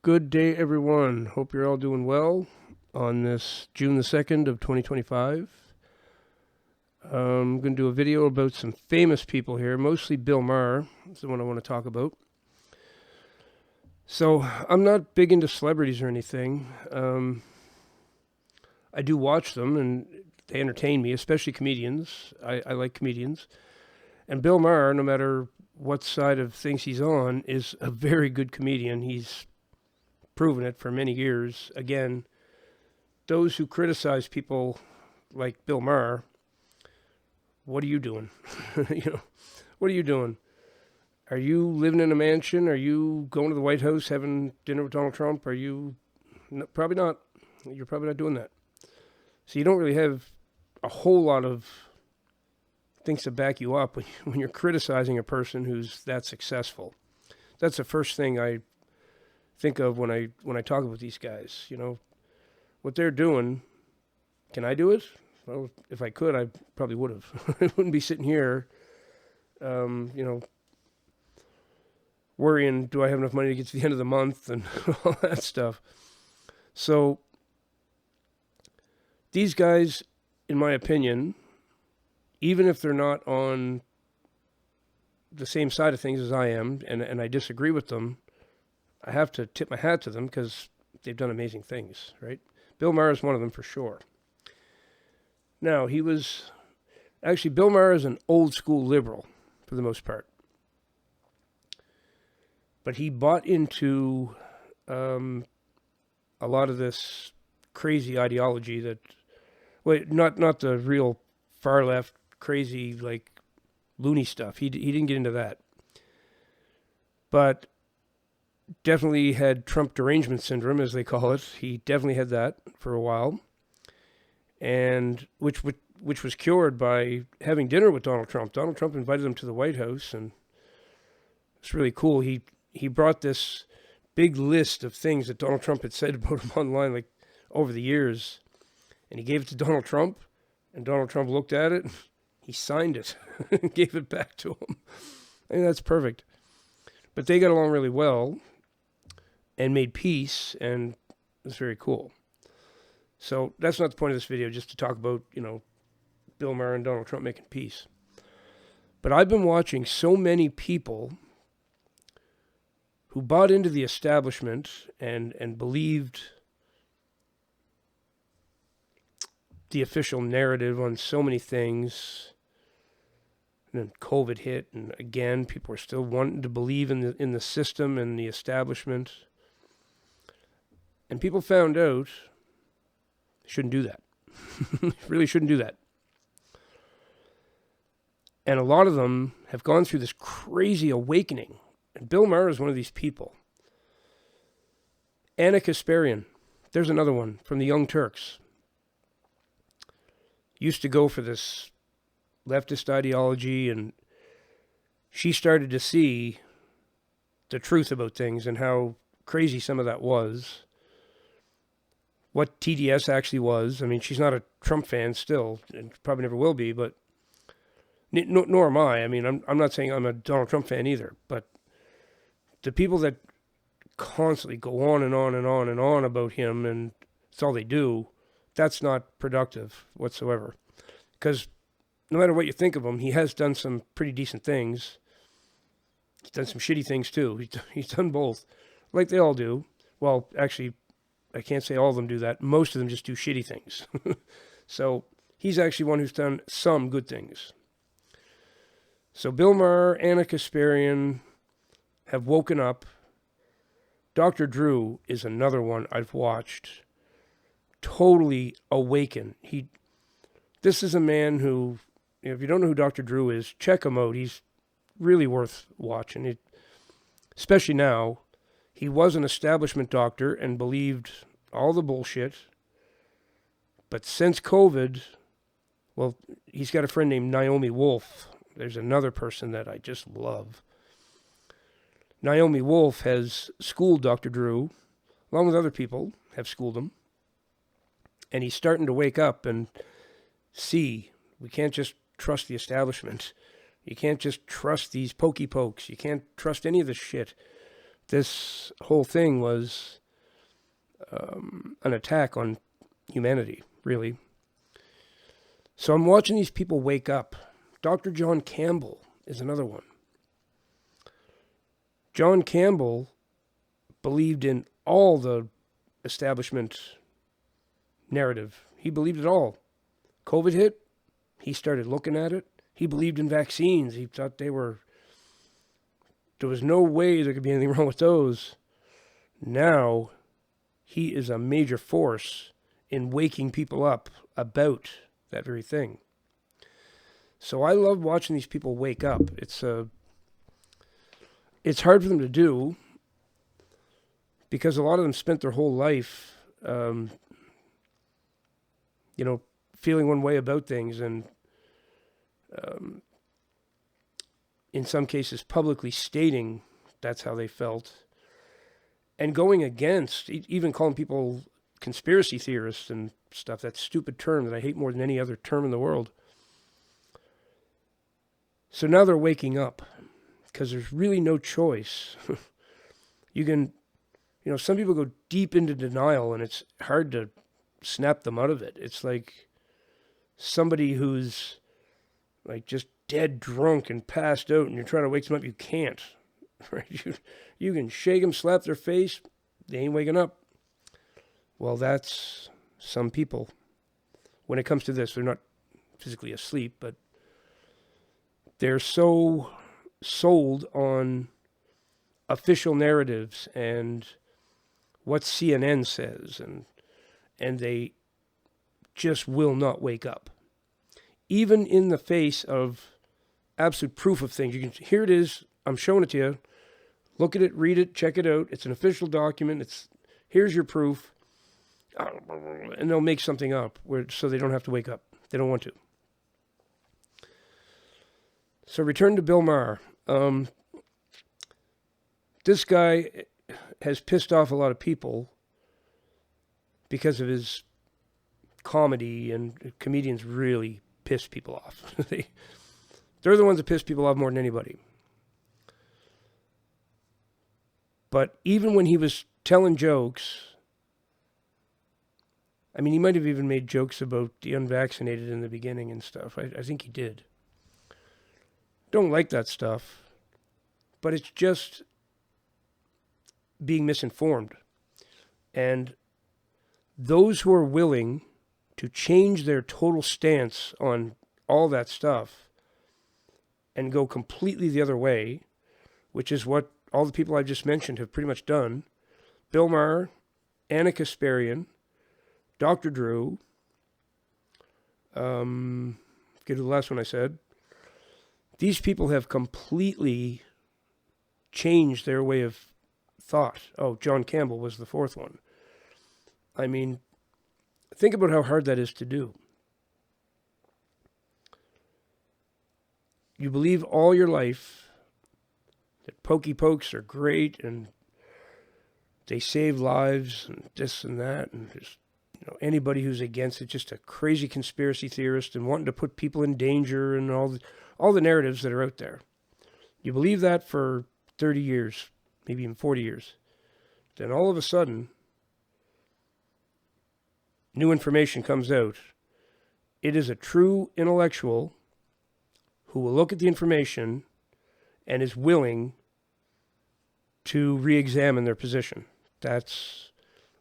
Good day, everyone. Hope you're all doing well on this June the 2nd of 2025. I'm going to do a video about some famous people here, mostly Bill Maher. That's the one I want to talk about. So, I'm not big into celebrities or anything. I do watch them, and they entertain me, especially comedians. I like comedians. And Bill Maher, no matter what side of things he's on, is a very good comedian. He's proven it for many years. Again, those who criticize people like Bill Maher, what are you doing? What are you doing? Are you living in a mansion? Are you going to the White House having dinner with Donald Trump? Are you? No, probably not. You're probably not doing that. So you don't really have a whole lot of things to back you up when you're criticizing a person who's that successful. That's the first thing I think of when I talk about these guys. What they're doing. Can I do it? Well, if I could, I probably would have. I wouldn't be sitting here, worrying, do I have enough money to get to the end of the month and all that stuff. So these guys, in my opinion, even if they're not on the same side of things as I am, and I disagree with them, I have to tip my hat to them because they've done amazing things, right? Bill Maher is one of them for sure. Now, Bill Maher is an old school liberal for the most part. But he bought into a lot of this crazy ideology not the real far left, crazy, like loony stuff. He didn't get into that. But definitely had Trump derangement syndrome, as they call it. He definitely had that for a while. And which was cured by having dinner with Donald Trump. Donald Trump invited him to the White House, and it's really cool. He brought this big list of things that Donald Trump had said about him online, like over the years, and he gave it to Donald Trump, and Donald Trump looked at it, he signed it, and gave it back to him. I think that's perfect. But they got along really well, and made peace, and it was very cool. So that's not the point of this video, just to talk about, Bill Maher and Donald Trump making peace. But I've been watching so many people who bought into the establishment and believed the official narrative on so many things. And then COVID hit, and again, people are still wanting to believe in the system and the establishment. And people found out shouldn't do that. Really shouldn't do that. And a lot of them have gone through this crazy awakening. And Bill Maher is one of these people. Kasparian, there's another one from the Young Turks. Used to go for this leftist ideology, and she started to see the truth about things and how crazy some of that was. What TDS actually was. I mean, she's not a Trump fan still, and probably never will be, but nor am I. I mean, I'm not saying I'm a Donald Trump fan either, but the people that constantly go on and on and on and on about him, and that's all they do, that's not productive whatsoever. Because no matter what you think of him, he has done some pretty decent things. He's done some shitty things too. He's done both, like they all do. Well, actually, I can't say all of them do that. Most of them just do shitty things. So he's actually one who's done some good things. So Bill Maher, Kasparian have woken up. Dr. Drew is another one I've watched totally awaken. This is a man who, if you don't know who Dr. Drew is, check him out. He's really worth watching. Especially now. He was an establishment doctor and believed all the bullshit. But since COVID, well, he's got a friend named Naomi Wolf. There's another person that I just love. Naomi Wolf has schooled Dr. Drew, along with other people, have schooled him. And he's starting to wake up and see we can't just trust the establishment. You can't just trust these pokey pokes. You can't trust any of this shit. this whole thing was an attack on humanity, really. So I'm watching these people wake up. Dr. John Campbell is another one. John Campbell believed in all the establishment narrative. He believed it all. COVID hit, he started looking at it. He believed in vaccines. He thought there was no way there could be anything wrong with those. Now, he is a major force in waking people up about that very thing. So I love watching these people wake up. It's hard for them to do because a lot of them spent their whole life, feeling one way about things, and in some cases publicly stating that's how they felt, and going against, even calling people conspiracy theorists and stuff, that stupid term that I hate more than any other term in the world. So now they're waking up because there's really no choice. Some people go deep into denial and it's hard to snap them out of it. It's like somebody who's like just dead drunk and passed out and you're trying to wake them up. You can't, right? You can shake them, slap their face. They ain't waking up. Well, that's some people. When it comes to this, they're not physically asleep, but they're so sold on official narratives and what CNN says, and they just will not wake up. Even in the face of absolute proof of things. Here it is, I'm showing it to you. Look at it, read it, check it out. It's an official document. Here's your proof. And they'll make something up so they don't have to wake up. They don't want to. So return to Bill Maher. This guy has pissed off a lot of people because of his comedy, and comedians really piss people off. They're the ones that piss people off more than anybody. But even when he was telling jokes, I mean, he might have even made jokes about the unvaccinated in the beginning and stuff. I think he did. Don't like that stuff. But it's just being misinformed. And those who are willing to change their total stance on all that stuff and go completely the other way, which is what all the people I've just mentioned have pretty much done. Bill Maher, Anna Kasparian, Dr. Drew, get to the last one I said. These people have completely changed their way of thought. Oh, John Campbell was the fourth one. I mean, think about how hard that is to do. You believe all your life that pokey pokes are great and they save lives and this and that, and just anybody who's against it, just a crazy conspiracy theorist and wanting to put people in danger and all the narratives that are out there. You believe that for 30 years, maybe even 40 years. Then all of a sudden, new information comes out. It is a true intellectual who will look at the information and is willing to re-examine their position. That's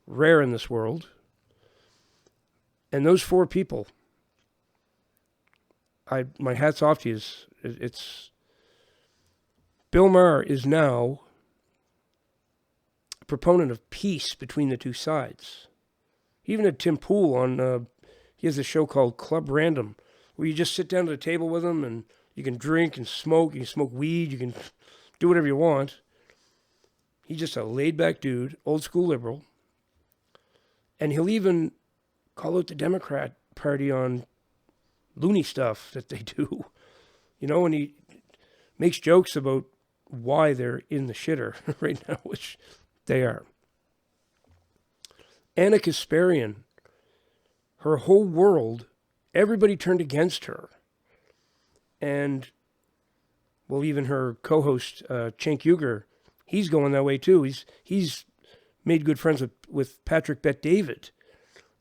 rare in this world. And those four people, my hat's off to you. It's Bill Maher is now a proponent of peace between the two sides. He even had Tim Pool on, he has a show called Club Random, where you just sit down at a table with him and you can drink and smoke. You can smoke weed. You can do whatever you want. He's just a laid-back dude, old school liberal. And he'll even call out the Democrat Party on loony stuff that they do. And he makes jokes about why they're in the shitter right now, which they are. Anna Kasparian, her whole world, everybody turned against her. And, well, even her co-host, Cenk Uygur, he's going that way too. He's made good friends with Patrick Bet-David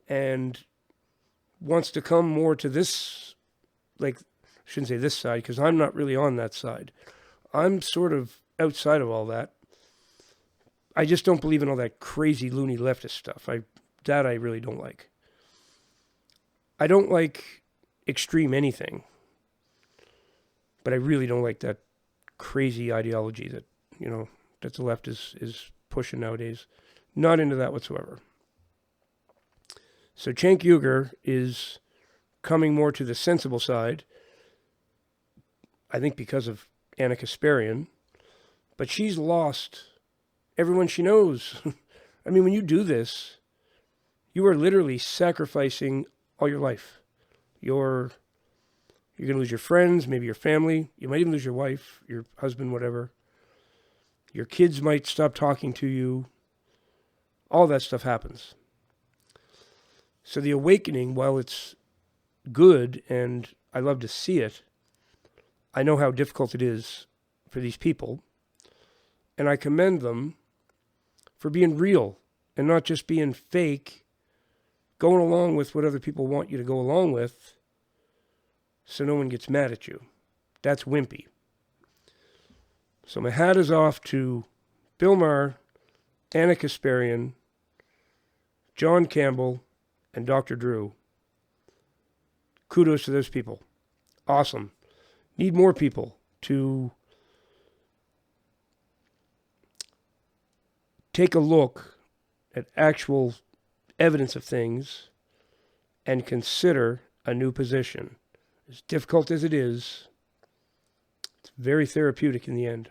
and wants to come more to this, like, I shouldn't say this side because I'm not really on that side. I'm sort of outside of all that. I just don't believe in all that crazy loony leftist stuff. I really don't like. I don't like extreme anything, but I really don't like that crazy ideology that, that the left is pushing nowadays. Not into that whatsoever. So Cenk Uygur is coming more to the sensible side, I think because of Anna Kasparian, but she's lost everyone she knows. I mean, when you do this, you are literally sacrificing all your life. You're going to lose your friends, maybe your family. You might even lose your wife, your husband, whatever. Your kids might stop talking to you. All that stuff happens. So the awakening, while it's good and I love to see it, I know how difficult it is for these people. And I commend them for being real and not just being fake, going along with what other people want you to go along with so no one gets mad at you. That's wimpy. So my hat is off to Bill Maher, Anna Kasparian, John Campbell, and Dr. Drew. Kudos to those people. Awesome. Need more people to take a look at actual evidence of things and consider a new position. As difficult as it is, it's very therapeutic in the end.